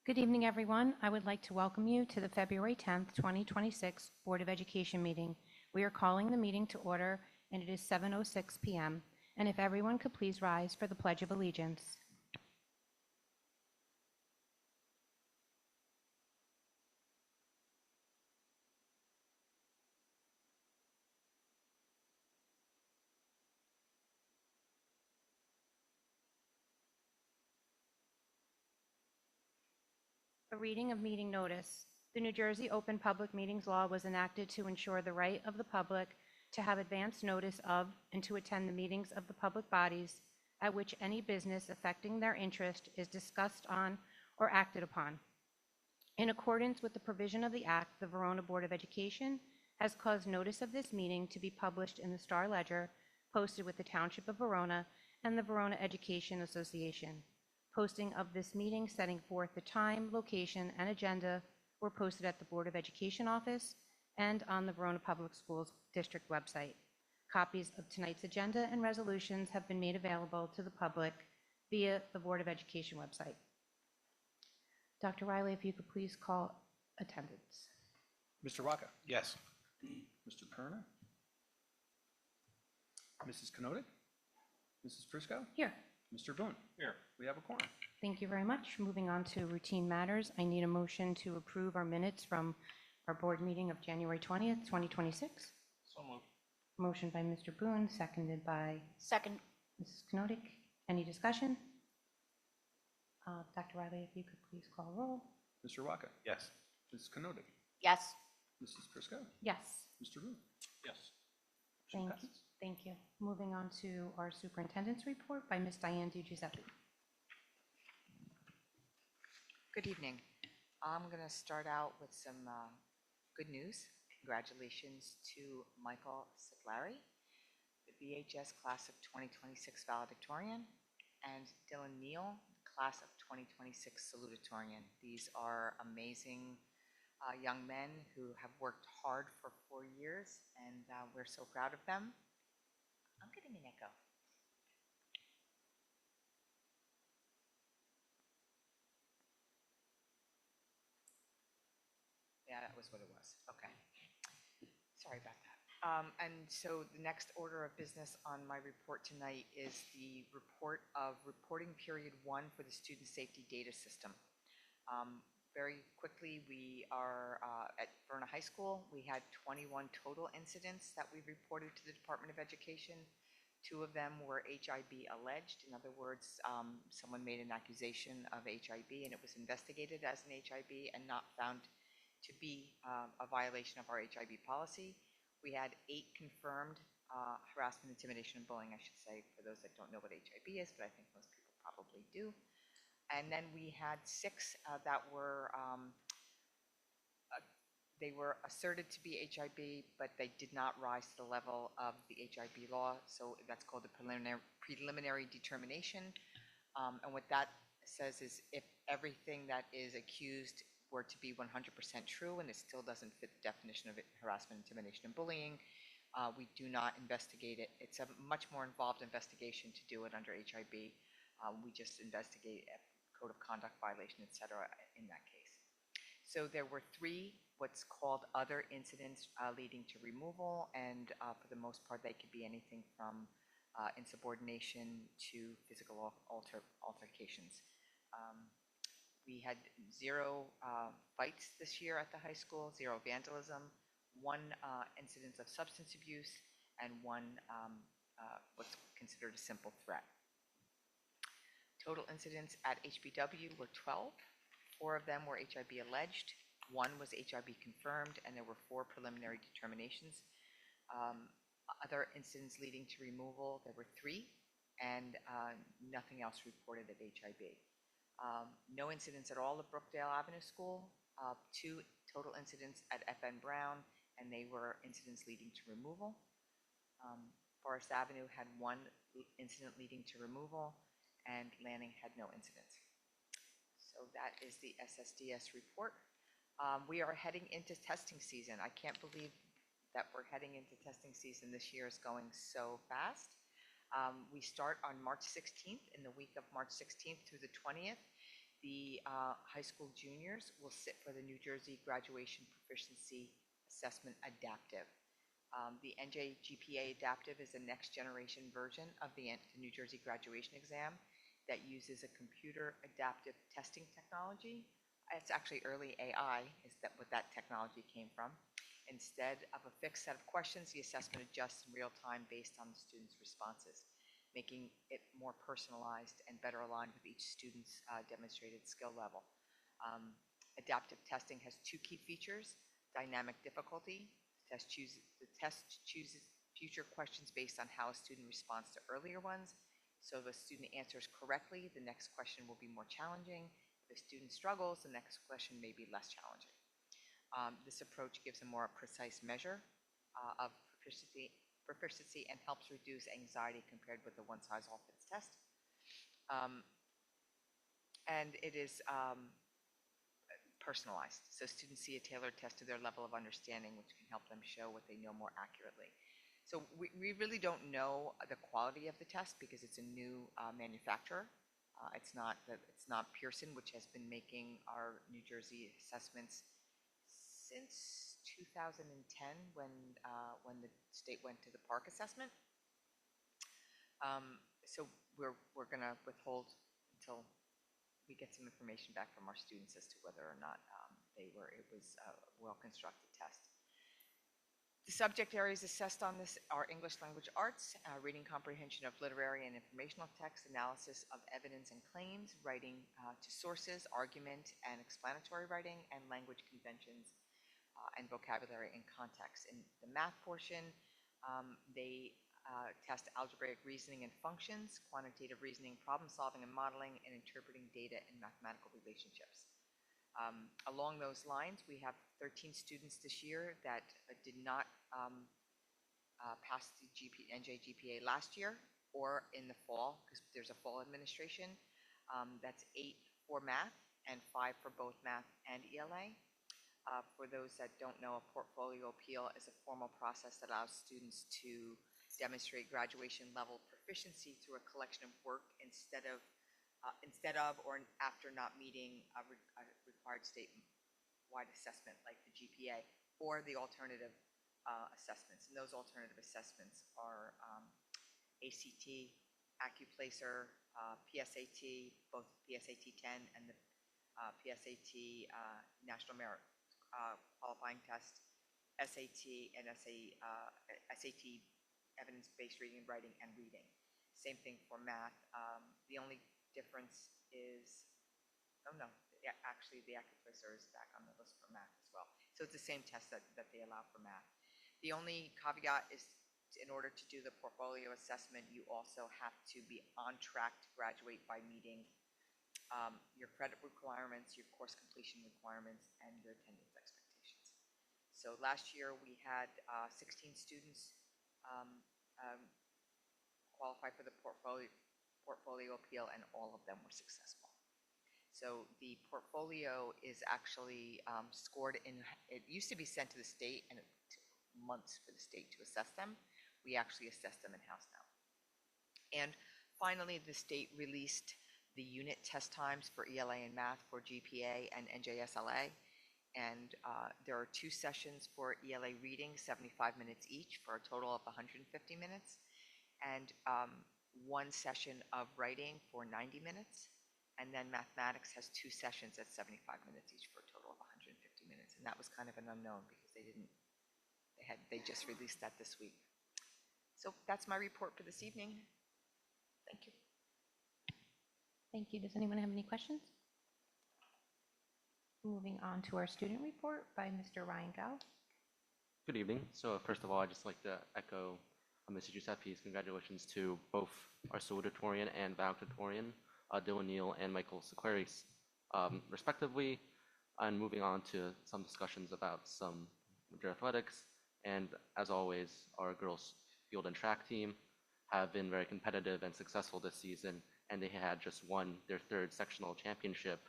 Good evening, everyone. I would like to welcome you to the February 10th, 2026 Board of Education meeting. We are calling the meeting to order, and it is 7:06 p.m. And if everyone could please rise for the Pledge of Allegiance. A reading of meeting notice. The New Jersey Open Public Meetings Law was enacted to ensure the right of the public to have advance notice of and to attend the meetings of the public bodies at which any business affecting their interest is discussed on or acted upon. In accordance with the provision of the Act, the Verona Board of Education has caused notice of this meeting to be published in the Star Ledger, posted with the Township of Verona and the Verona Education Association. Posting of this meeting setting forth the time, location, and agenda were posted at the Board of Education office and on the Verona Public Schools District website. Copies of tonight's agenda and resolutions have been made available to the public via the Board of Education website. Dr. Riley, if you could please call attendance. Mr. Rocca? Yes. Mr. Perna? Mrs. Kanotic? Mrs. Prisco? Here. Mr. Boone? Here. We have a quorum. Thank you very much. Moving on to routine matters, I need a motion to approve our minutes from our board meeting of January 20th, 2026. So moved. Motion by Mr. Boone, seconded by Second. Mrs. Kanotic. Any discussion? Dr. Riley, if you could please call roll. Mr. Rocca? Yes. Mrs. Kanotic? Yes. Mrs. Prisco? Yes. Mr. Boone? Yes. Motion Thank you. passes. Thank you. Moving on to our superintendent's report by Ms. Diane DiGiuseppe. Good evening. I'm going to start out with some good news. Congratulations to Michael Siblari, the BHS class of 2026 valedictorian, and Dylan Neal, class of 2026 salutatorian. These are amazing young men who have worked hard for 4 years, and we're so proud of them. I'm getting an echo. Yeah, that was what it was. Okay. Sorry about that. And so the next order of business on my report tonight is the report of reporting period 1 for the student safety data system. Very quickly, we are at Verona High School. We had 21 total incidents that we reported to the Department of Education. 2 of them were HIB alleged. In other words, someone made an accusation of HIB and it was investigated as an HIB and not found to be a violation of our HIB policy. We had 8 confirmed harassment, intimidation, and bullying, I should say, for those that don't know what HIB is, but I think most people probably do. And then we had 6 that were, they were asserted to be HIB, but they did not rise to the level of the HIB law. So that's called the preliminary determination. And what that says is if everything that is accused were to be 100% true and it still doesn't fit the definition of harassment, intimidation, and bullying, we do not investigate it. It's a much more involved investigation to do it under HIB. We just investigate a code of conduct violation, et cetera, in that case. So there were 3 what's called other incidents leading to removal, and for the most part, they could be anything from insubordination to physical altercations. We had 0 fights this year at the high school, 0 vandalism, 1 incidence of substance abuse, and 1 what's considered a simple threat. Total incidents at HBW were 12. 4 of them were HIB alleged, 1 was HIB confirmed, and there were 4 preliminary determinations. Other incidents leading to removal, there were 3, and nothing else reported at HIB. No incidents at all at Brookdale Avenue School, 2 total incidents at FN Brown, and they were incidents leading to removal. Forest Avenue had 1 incident leading to removal, and Lanning had no incidents. So that is the SSDS report. We are heading into testing season. I can't believe that we're heading into testing season this year. Is going so fast. We start on March 16th, in the week of March 16th through the 20th. The high school juniors will sit for the New Jersey Graduation Proficiency Assessment Adaptive. The NJ GPA Adaptive is a next generation version of the New Jersey graduation exam that uses a computer adaptive testing technology. It's actually early AI is that what that technology came from. Instead of a fixed set of questions, the assessment adjusts in real time based on the student's responses, making it more personalized and better aligned with each student's demonstrated skill level. Adaptive testing has two key features: dynamic difficulty. The test chooses future questions based on how a student responds to earlier ones. So if a student answers correctly, the next question will be more challenging. If a student struggles, the next question may be less challenging. This approach gives a more precise measure of proficiency and helps reduce anxiety compared with the one-size-all-fits test. And it is personalized. So students see a tailored test to their level of understanding, which can help them show what they know more accurately. So we really don't know the quality of the test because it's a new manufacturer. It's not Pearson, which has been making our New Jersey assessments since 2010 when the state went to the Park assessment. So we're going to withhold until we get some information back from our students as to whether or not it was a well-constructed test. The subject areas assessed on this are English language arts, reading comprehension of literary and informational text, analysis of evidence and claims, writing to sources, argument and explanatory writing, and language conventions and vocabulary and context. In the math portion, they test algebraic reasoning and functions, quantitative reasoning, problem solving and modeling, and interpreting data and mathematical relationships. Along those lines, we have 13 students this year that did not pass the NJ GPA last year or in the fall, because there's a fall administration. That's 8 for math and 5 for both math and ELA. For those that don't know, a portfolio appeal is a formal process that allows students to demonstrate graduation level proficiency through a collection of work instead of or after not meeting a required statewide assessment like the GPA or the alternative assessments. And those alternative assessments are ACT, AccuPlacer, PSAT, both PSAT 10 and the PSAT National Merit Qualifying Test, SAT and SAT evidence-based reading, writing, and reading. Same thing for math. The only difference is, actually the AccuPlacer is back on the list for math as well. So it's the same test that they allow for math. The only caveat is in order to do the portfolio assessment, you also have to be on track to graduate by meeting your credit requirements, your course completion requirements, and your attendance expectations. So last year we had 16 students qualify for the portfolio appeal, and all of them were successful. So the portfolio is actually scored in, it used to be sent to the state and it took months for the state to assess them. We actually assess them in-house now. And finally, the state released the unit test times for ELA and math for GPA and NJSLA. And there are 2 sessions for ELA reading, 75 minutes each, for a total of 150 minutes, and 1 session of writing for 90 minutes. And then mathematics has 2 sessions at 75 minutes each for a total of 150 minutes. And that was kind of an unknown because they just released that this week. So that's my report for this evening. Thank you. Thank you. Does anyone have any questions? Moving on to our student report by Mr. Ryan Gao. Good evening. So first of all, I'd just like to echo Mr. Giuseppe's congratulations to both our salutatorian and valedictorian, Dylan Neal and Michael Sequeris, respectively, and moving on to some discussions about some winter athletics. And as always, our girls field and track team have been very competitive and successful this season, and they had just won their 3rd sectional championship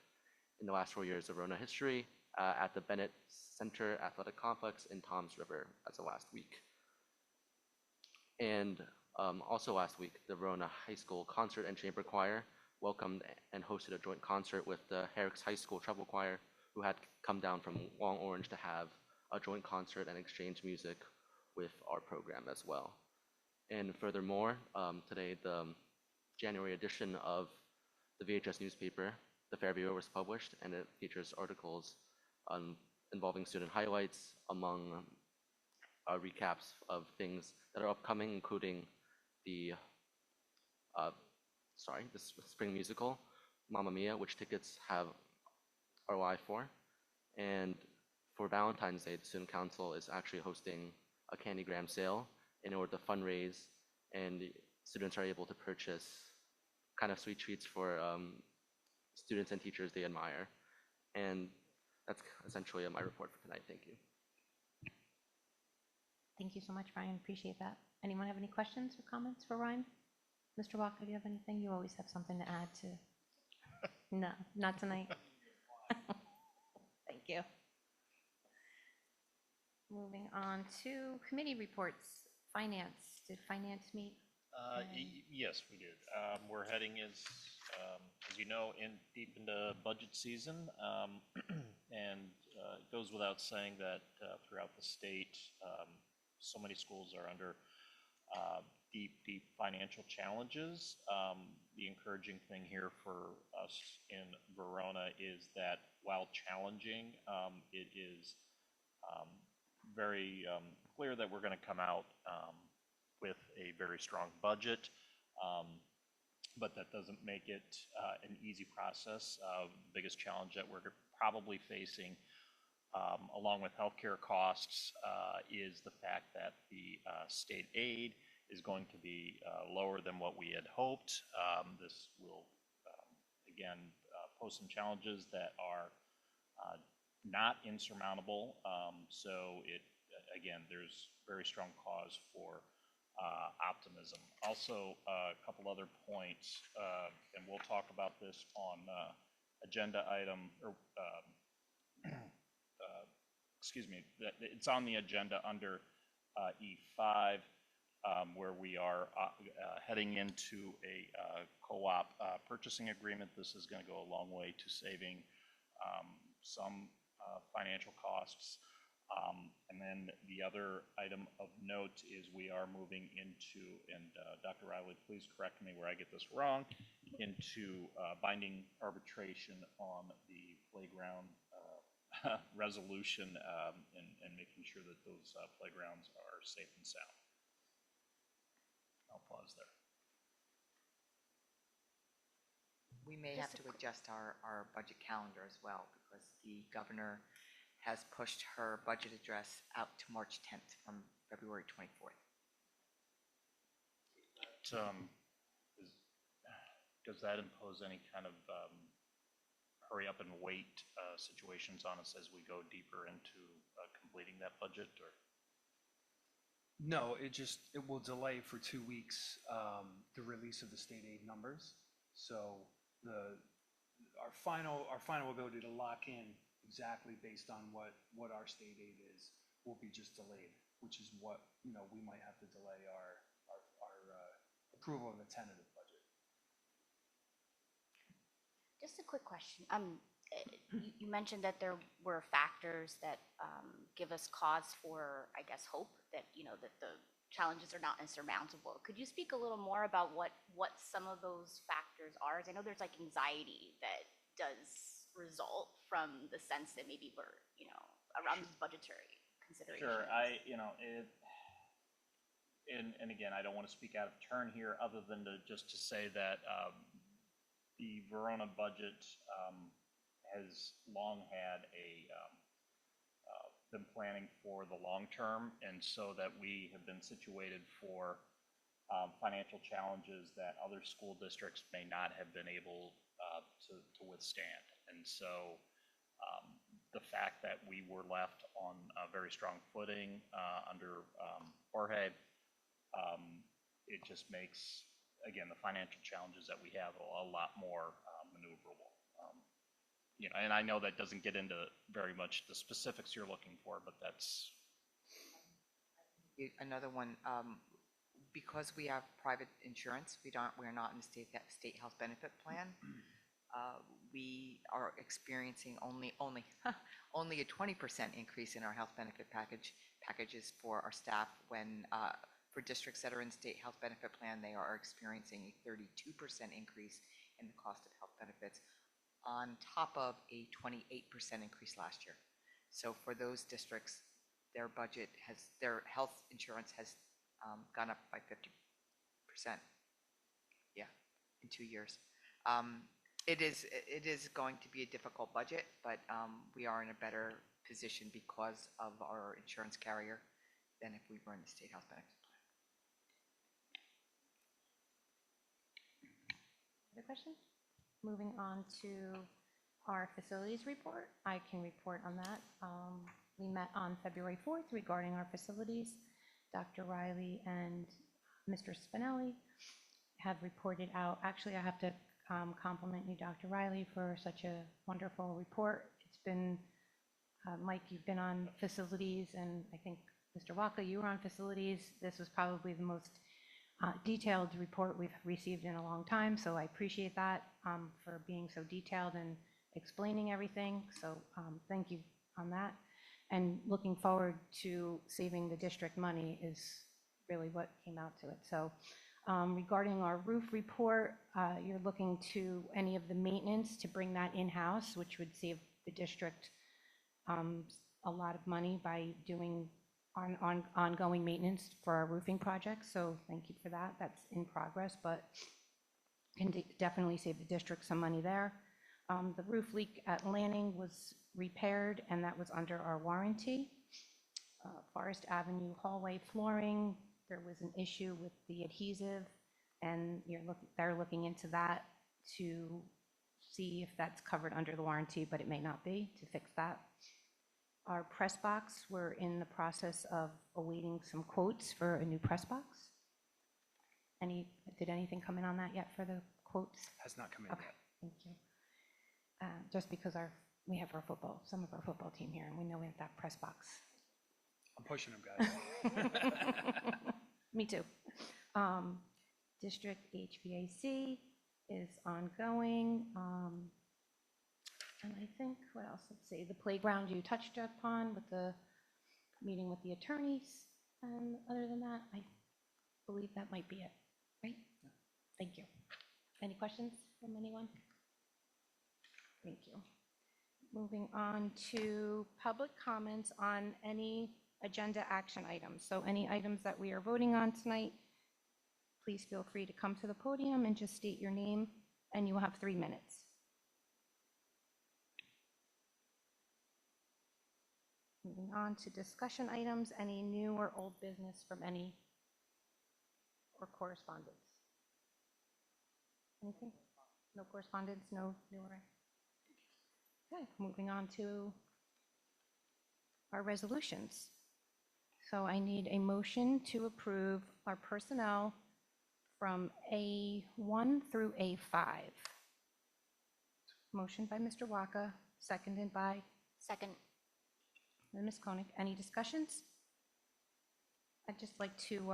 in the last 4 years of Verona history at the Bennett Center Athletic Complex in Toms River as of last week. And also last week, the Verona High School Concert and Chamber Choir welcomed and hosted a joint concert with the Herrick's High School Treble Choir, who had come down from Long Orange to have a joint concert and exchange music with our program as well. And furthermore, today the January edition of the VHS newspaper, The Fair Viewer, was published, and it features articles involving student highlights, among recaps of things that are upcoming, including the spring musical, Mamma Mia, which tickets are live for. And for Valentine's Day, the Student Council is actually hosting a candygram sale in order to fundraise, and students are able to purchase kind of sweet treats for students and teachers they admire. And that's essentially my report for tonight. Thank you. Thank you so much, Ryan. Appreciate that. Anyone have any questions or comments for Ryan? Mr. Walker, do you have anything? You always have something to add to. No, not tonight. Thank you. Moving on to committee reports. Finance. Did finance meet? Yes, we did. We're heading, as you know, deep into budget season, and it goes without saying that throughout the state, so many schools are under deep financial challenges. The encouraging thing here for us in Verona is that while challenging, it is very clear that we're going to come out with a very strong budget, but that doesn't make it an easy process. The biggest challenge that we're probably facing, along with healthcare costs, is the fact that the state aid is going to be lower than what we had hoped. This will, again, pose some challenges that are not insurmountable. So again, there's very strong cause for optimism. Also, a couple other points, and we'll talk about this on agenda item, or excuse me, it's on the agenda under E5, where we are heading into a co-op purchasing agreement. This is going to go a long way to saving some financial costs. And then the other item of note is we are moving into, and Dr. Riley, please correct me where I get this wrong, into binding arbitration on the playground resolution, and making sure that those playgrounds are safe and sound. I'll pause there. We may have to adjust our budget calendar as well, because the governor has pushed her budget address out to March 10th from February 24th. Does that impose any kind of hurry up and wait situations on us as we go deeper into completing that budget, or? No, it will delay for 2 weeks the release of the state aid numbers. So our final ability to lock in exactly based on what our state aid is will be just delayed, which is what we might have to delay our approval of the tentative budget. Just a quick question. You mentioned that there were factors that give us cause for, I guess, hope that that the challenges are not insurmountable. Could you speak a little more about what some of those factors are? I know there's like anxiety that does result from the sense that maybe we're around these budgetary considerations. Sure. And again, I don't want to speak out of turn here, other than just to say that the Verona budget has long had been planning for the long term, and so that we have been situated for financial challenges that other school districts may not have been able to withstand. And so the fact that we were left on a very strong footing under Jorge, it just makes, again, the financial challenges that we have a lot more maneuverable. And I know that doesn't get into very much the specifics you're looking for, but that's Another one, Because we have private insurance, we're not in a state health benefit plan. We are experiencing only only a 20% increase in our health benefit packages for our staff when for districts that are in state health benefit plan, they are experiencing a 32% increase in the cost of health benefits on top of a 28% increase last year. So for those districts, their health insurance has gone up by 50%. Yeah, in 2 years. It is going to be a difficult budget, but we are in a better position because of our insurance carrier than if we were in the state health benefit plan. Other questions? Moving on to our facilities report. I can report on that. We met on February 4th regarding our facilities. Dr. Riley and Mr. Spinelli have reported out. Actually, I have to compliment you, Dr. Riley, for such a wonderful report. It's been, Mike, you've been on facilities, and I think Mr. Waka, you were on facilities. This was probably the most detailed report we've received in a long time, so I appreciate that for being so detailed and explaining everything. So thank you on that. And looking forward to saving the district money is really what came out to it. So regarding our roof report, you're looking to any of the maintenance to bring that in-house, which would save the district a lot of money by doing ongoing maintenance for our roofing projects. So thank you for that. That's in progress, but can definitely save the district some money there. The roof leak at Lanning was repaired, and that was under our warranty. Forest Avenue hallway flooring, there was an issue with the adhesive, and they're looking into that to see if that's covered under the warranty, but it may not be, to fix that. Our press box, we're in the process of awaiting some quotes for a new press box. Did anything come in on that yet for the quotes? Has not come in Okay, yet. thank you. Just because we have some of our football team here, and we know we have that press box. I'm pushing them, guys. Me too. District HVAC is ongoing. And I think, what else? Let's see, the playground you touched upon with the meeting with the attorneys. And other than that, I believe that might be it, right? Thank you. Any questions from anyone? Thank you. Moving on to public comments on any agenda action items. So any items that we are voting on tonight, please feel free to come to the podium and just state your name, and you will have 3 minutes. Moving on to discussion items, any new or old business from any or correspondence? Anything? No correspondence, no newer? Okay, moving on to our resolutions. So I need a motion to approve our personnel from A1 through A5. Motion by Mr. Waka, seconded by Second. Ms. Koenig. Any discussions? I'd just like to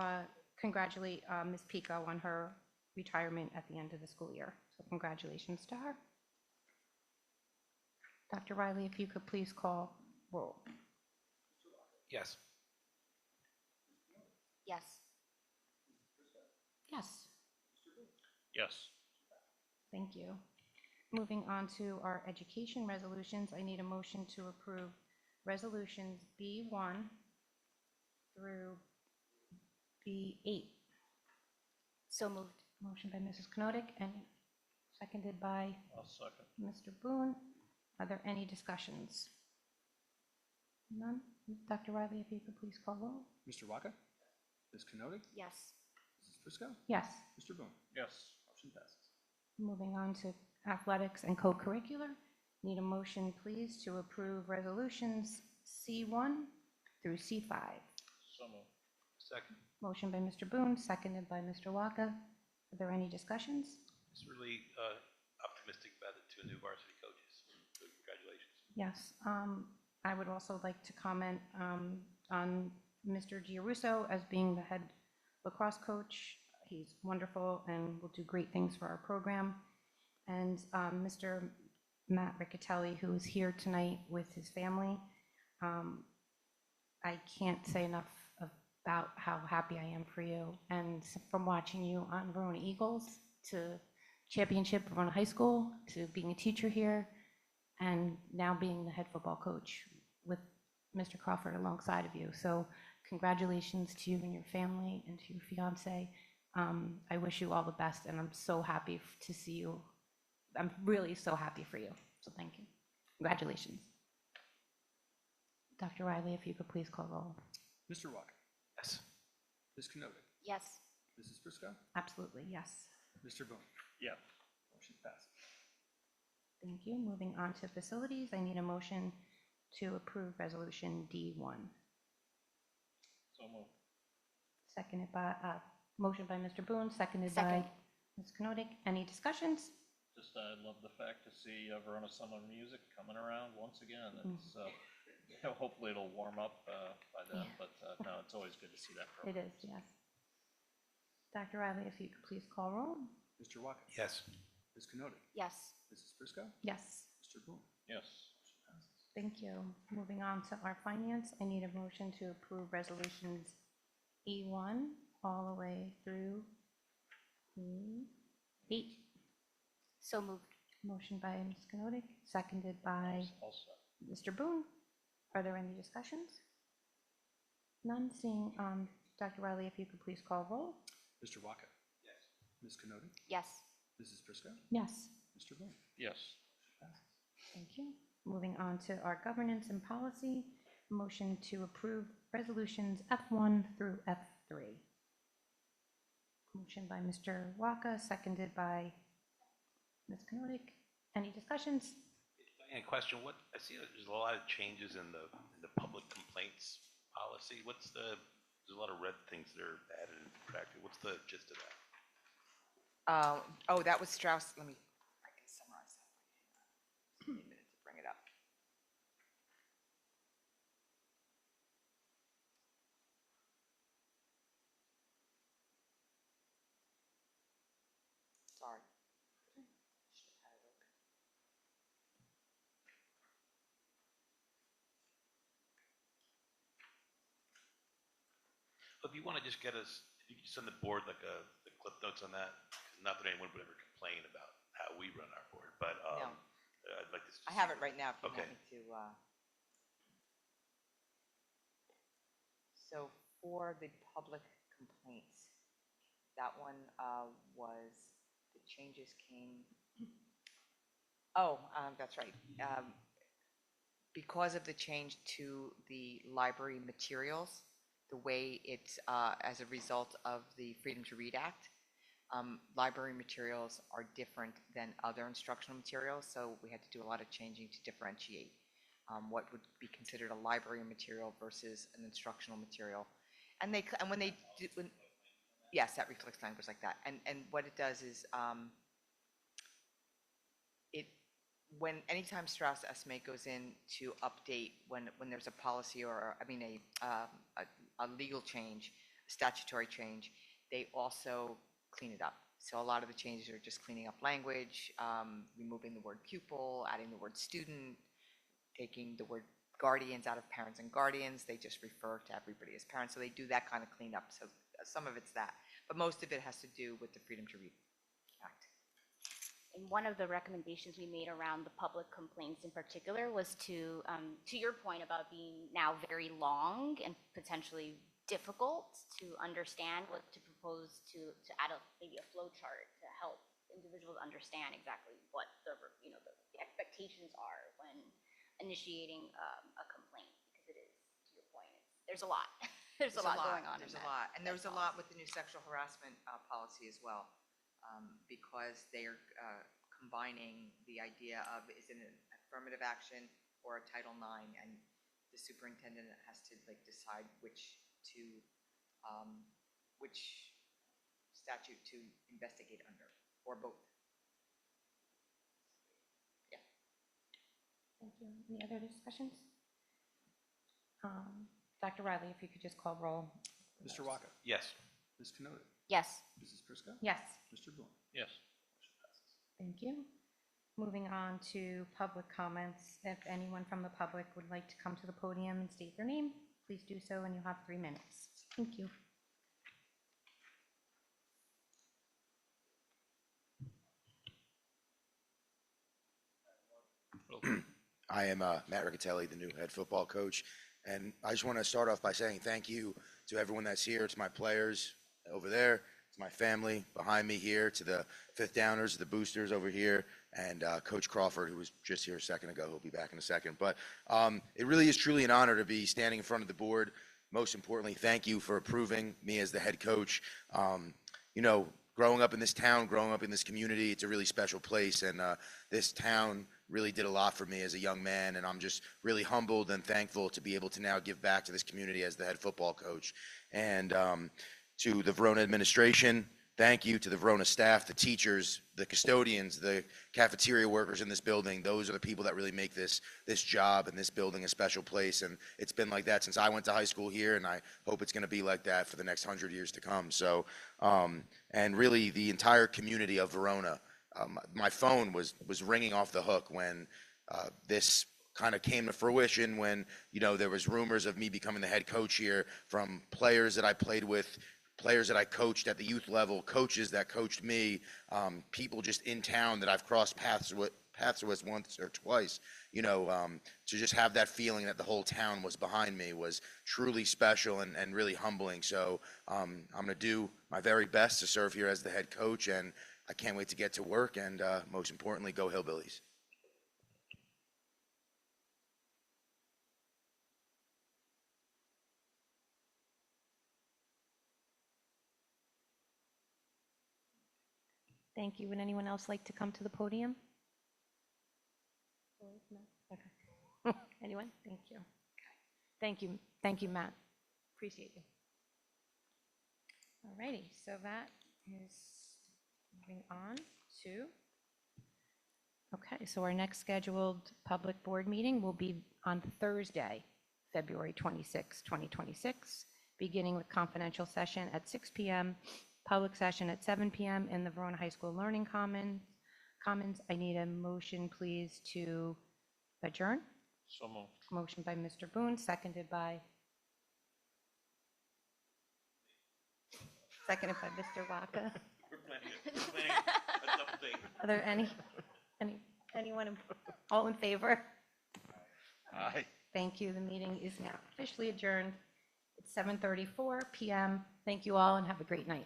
congratulate Ms. Pico on her retirement at the end of the school year. So congratulations to her. Dr. Riley, if you could please call roll. Yes. Yes. Yes, Yes. thank you. Moving on to our education resolutions, I need a motion to approve resolutions B1 through B8. So moved. Motion by Mrs. Knodik and seconded by I'll second. Mr. Boone. Are there any discussions? None? Dr. Riley, if you could please call roll. Mr. Waka? Ms. Kenotic? Yes. Mrs. Prisco? Yes. Mr. Boone? Yes. Motion passes. Moving on to athletics and co-curricular. Need a motion, please, to approve resolutions C1 through C5. So moved. Second. Motion by Mr. Boone, seconded by Mr. Waka. Are there any discussions? It's really optimistic about the two new varsity coaches. So congratulations. Yes. I would also like to comment on Mr. Giarusso as being the head lacrosse coach. He's wonderful and will do great things for our program. And Mr. Matt Riccatelli, who is here tonight with his family. I can't say enough about how happy I am for you. And from watching you on Verona Eagles to championship Verona High School to being a teacher here and now being the head football coach with Mr. Crawford alongside of you. So congratulations to you and your family and to your fiance. I wish you all the best, and I'm so happy to see you. I'm really so happy for you. So thank you. Congratulations. Dr. Riley, if you could please call roll. Mr. Walker? Yes. Ms. Kenotic? Yes. Mrs. Prisco? Absolutely, yes. Mr. Boone? Yeah. Motion passes. Thank you. Moving on to facilities, I need a motion to approve resolution D1. So moved. Seconded by, motion by Mr. Boone, seconded by Second. Ms. Kenotic. Any discussions? Just, I love the fact to see Verona Summer Music coming around once again. It's, hopefully it'll warm up by then, Yeah. but no, it's always good to see that It program. is, yes. Dr. Riley, if you could please call roll. Mr. Walker? Yes. Ms. Kenotic? Yes. Mrs. Prisco? Yes. Mr. Boone? Yes. Motion passes. Thank you. Moving on to our finance, I need a motion to approve resolutions E1 all the way through H. So moved. Motion by Ms. Kenotic, seconded by Also. Mr. Boone. Are there any discussions? None. Seeing Dr. Riley, if you could please call roll. Mr. Walker? Yes. Ms. Kenotic? Yes. Mrs. Prisco? Yes. Mr. Boone? Yes. Passes. Thank you. Moving on to our governance and policy, motion to approve resolutions F1 through F3. Motion by Mr. Waka, seconded by Ms. Kenotic. Any discussions? Any question, I see that there's a lot of changes in the public complaints policy. There's a lot of red things that are added and subtracted. What's the gist of that? Oh, that was Strauss. I can summarize that. Just give me a minute to bring it up. Sorry. Should have had it open. If you want to just get us, if you can send the board like the clip notes on that, 'cause not that anyone would ever complain about how we run our board, but No. I'd like to. I have it right now if you Okay. want me to. So for the public complaints, that one was, the changes came, that's right. Because of the change to the library materials, the way it's, as a result of the Freedom to Read Act, library materials are different than other instructional materials, so we had to do a lot of changing to differentiate what would be considered a library material versus an instructional material. And when they do, yes, that reflects language like that. And what it does is, anytime Strauss Esme goes in to update when there's a policy or, a legal change, statutory change, they also clean it up. So a lot of the changes are just cleaning up language, removing the word pupil, adding the word student, taking the word guardians out of parents and guardians. They just refer to everybody as parents. So they do that kind of cleanup. So some of it's that, but most of it has to do with the Freedom to Read Act. And one of the recommendations we made around the public complaints in particular was to your point about being now very long and potentially difficult to understand, what to propose to add maybe a flow chart to help individuals understand exactly what the expectations are when initiating a complaint, because it is, to your point, there's a lot. There's a lot going on. There's a lot. And there's a lot with the new sexual harassment policy as well, because they are combining the idea of, is it an affirmative action or a Title IX? And the superintendent has to decide which statute to investigate under, or both. Yeah. Thank you. Any other discussions? Dr. Riley, if you could just call roll. Mr. Walker? Yes. Ms. Kennedy? Yes. Mrs. Prisco? Yes. Mr. Boone? Yes. Motion passes. Thank you. Moving on to public comments. If anyone from the public would like to come to the podium and state their name, please do so, and you'll have 3 minutes. Thank you. I am Matt Riccatelli, the new head football coach, and I just want to start off by saying thank you to everyone that's here, to my players over there, to my family behind me here, to the fifth downers, the boosters over here, and Coach Crawford, who was just here a second ago. He'll be back in a second. But it really is truly an honor to be standing in front of the board. Most importantly, thank you for approving me as the head coach. You know, growing up in this town, growing up in this community, it's a really special place, and this town really did a lot for me as a young man, and I'm just really humbled and thankful to be able to now give back to this community as the head football coach. And to the Verona administration, thank you. To the Verona staff, the teachers, the custodians, the cafeteria workers in this building. Those are the people that really make this job and this building a special place, and it's been like that since I went to high school here, and I hope it's going to be like that for the next 100 years to come. So, and really the entire community of Verona. My phone was ringing off the hook when this kind of came to fruition, when, you know, there was rumors of me becoming the head coach here, from players that I played with, players that I coached at the youth level, coaches that coached me, people just in town that I've crossed paths with once or twice. You know, to just have that feeling that the whole town was behind me was truly special and really humbling. So I'm going to do my very best to serve here as the head coach, and I can't wait to get to work, and most importantly, go Hillbillies. Thank you. Would anyone else like to come to the podium? No? Okay. Anyone? Thank you. Thank you. Thank you, Matt. Appreciate you. All righty, so that is moving on to, okay, so our next scheduled public board meeting will be on Thursday, February 26, 2026, beginning with confidential session at 6 p.m., public session at 7 p.m. in the Verona High School Learning Commons. I need a motion, please, to adjourn. So moved. Motion by Mr. Boone, seconded by Mr. Waka. We're planning a double date. Are there anyone, all in favor? Aye. Thank you. The meeting is now officially adjourned. It's 7:34 p.m. Thank you all and have a great night.